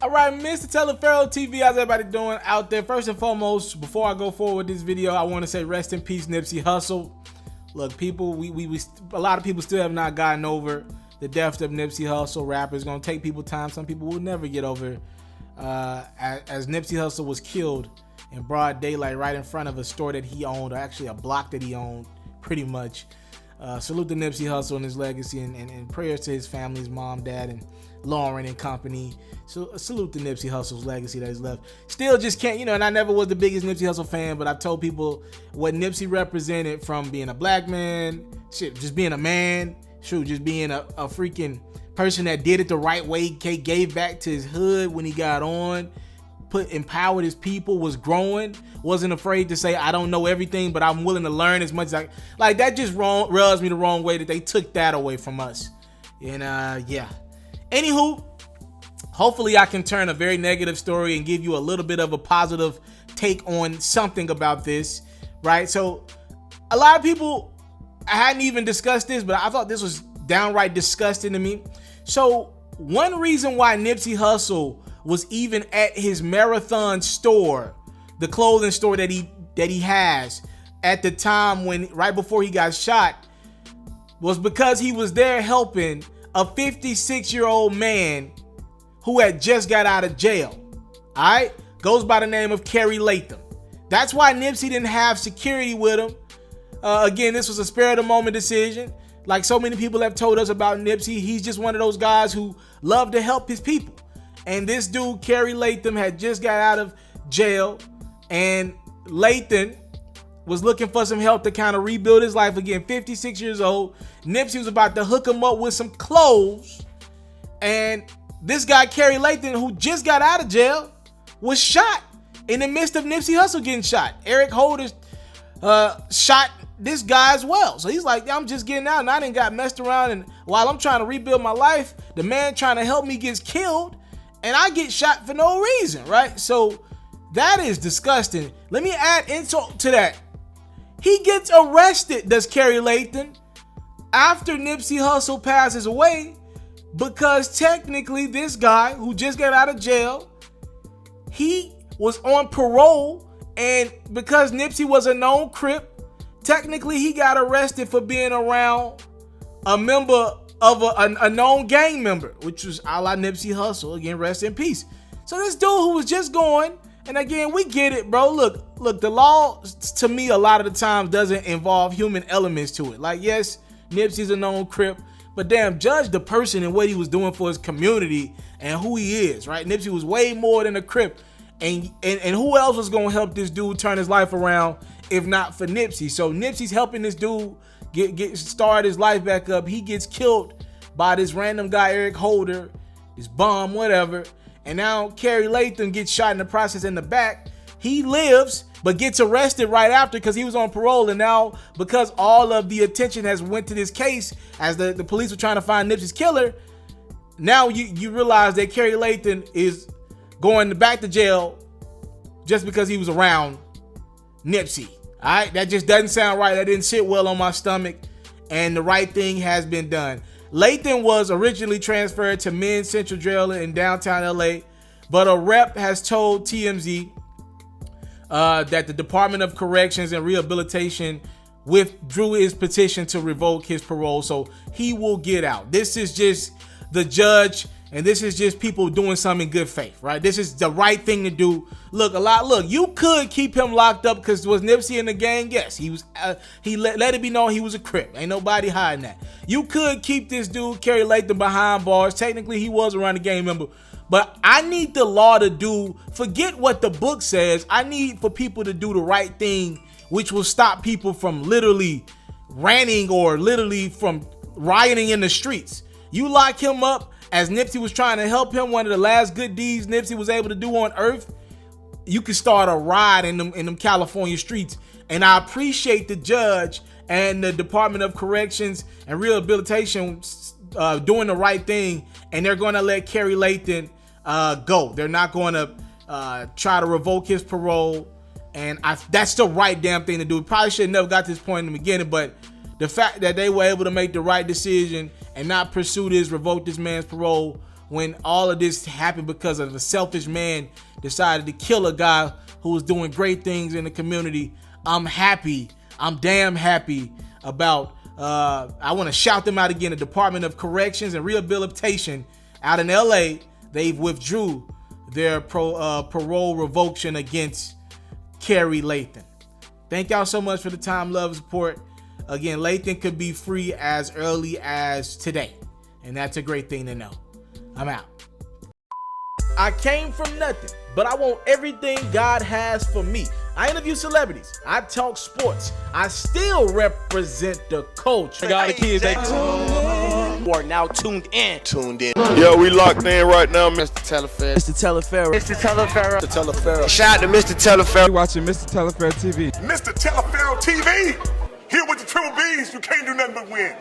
All right, Mr. TALIAFERRO TV, how's everybody doing out there? First and foremost, before I go forward with this video, I want to say rest in peace, Nipsey Hussle. Look, people, a lot of people still have not gotten over the death of Nipsey Hussle. Rapper, it's gonna take people time. Some people will never get over it. As Nipsey Hussle was killed in broad daylight right in front of a store that he owned, or actually a block that he owned, pretty much. Salute to Nipsey Hussle and his legacy, and prayers to his family, his mom, dad, and Lauren and company. So salute to Nipsey Hussle's legacy that he's left. Still just can't, and I never was the biggest Nipsey Hussle fan, but I've told people what Nipsey represented, from being a black man, shit, just being a man, just being a freaking person that did it the right way, gave back to his hood when he got on, empowered his people, was growing, wasn't afraid to say, I don't know everything, but I'm willing to learn as much as like that just rubs me the wrong way that they took that away from us. And yeah. Anywho, hopefully I can turn a very negative story and give you a little bit of a positive take on something about this, right? So a lot of people, I hadn't even discussed this, but I thought this was downright disgusting to me. So one reason why Nipsey Hussle was even at his Marathon store, the clothing store that he has at the time when, right before he got shot, was because he was there helping a 56-year-old man who had just got out of jail. All right, goes by the name of Kerry Latham. That's why Nipsey didn't have security with him. Again, this was a spur of the moment decision. Like so many people have told us about Nipsey, he's just one of those guys who love to help his people. And this dude, Kerry Latham, had just got out of jail, and Latham was looking for some help to kind of rebuild his life again. 56 years old. Nipsey was about to hook him up with some clothes, and this guy, Kerry Latham, who just got out of jail, was shot in the midst of Nipsey Hussle getting shot. Eric Holder shot this guy as well. So he's like, I'm just getting out and I done got messed around, and while I'm trying to rebuild my life, the man trying to help me gets killed and I get shot for no reason, right? So that is disgusting. Let me add insult to that. He gets arrested, does Kerry Latham, after Nipsey Hussle passes away, because technically this guy who just got out of jail, he was on parole, and because Nipsey was a known Crip, technically he got arrested for being around a member of a known gang member, which was a la Nipsey Hussle. Again, rest in peace. So this dude who was just going, and again, we get it, bro. Look, the law, to me, a lot of the times doesn't involve human elements to it. Like, yes, Nipsey's a known Crip, but damn, judge the person and what he was doing for his community and who he is, right? Nipsey was way more than a Crip. And who else was gonna help this dude turn his life around if not for Nipsey? So Nipsey's helping this dude start his life back up. He gets killed by this random guy, Eric Holder, his bum, whatever. And now Kerry Latham gets shot in the process in the back. He lives, but gets arrested right after because he was on parole. And now, because all of the attention has went to this case as the police were trying to find Nipsey's killer, now you realize that Kerry Latham is going back to jail just because he was around Nipsey. All right, that just doesn't sound right. That didn't sit well on my stomach, and the right thing has been done. Latham was originally transferred to Men's Central Jail in downtown LA, but a rep has told TMZ that the Department of Corrections and Rehabilitation withdrew his petition to revoke his parole, so he will get out. This is just the judge, and this is just people doing something in good faith, right? This is the right thing to do. Look, you could keep him locked up because was Nipsey in the gang? Yes, he was. He let it be known he was a Crip. Ain't nobody hiding that. You could keep this dude, Kerry Latham, behind bars. Technically, he was around the gang member. But I need the law to do, forget what the book says. I need for people to do the right thing, which will stop people from literally ranting or literally from rioting in the streets. You lock him up as Nipsey was trying to help him, one of the last good deeds Nipsey was able to do on earth. You could start a riot in them California streets. And I appreciate the judge and the Department of Corrections and Rehabilitation doing the right thing. And they're going to let Kerry Latham go. They're not going to try to revoke his parole. And that's the right damn thing to do. Probably should have never got to this point in the beginning, but the fact that they were able to make the right decision and not pursue this, revoke this man's parole, when all of this happened because of a selfish man decided to kill a guy who was doing great things in the community. I'm happy. I'm damn happy about, I want to shout them out again, the Department of Corrections and Rehabilitation out in LA. They've withdrew their parole revocation against Kerry Lathan. Thank y'all so much for the time, love, and support. Again, Lathan could be free as early as today, and that's a great thing to know. I'm out. I came from nothing, but I want everything God has for me. I interview celebrities. I talk sports. I still represent the culture. All the kids, they are now tuned in. Yeah, we locked in right now, Mr. TALIAFERRO. Mr. Taliaferro. Shout out to Mr. Taliaferro. You watching Mr. Taliaferro TV. Mr. Taliaferro TV, here with the triple B's, you can't do nothing but win.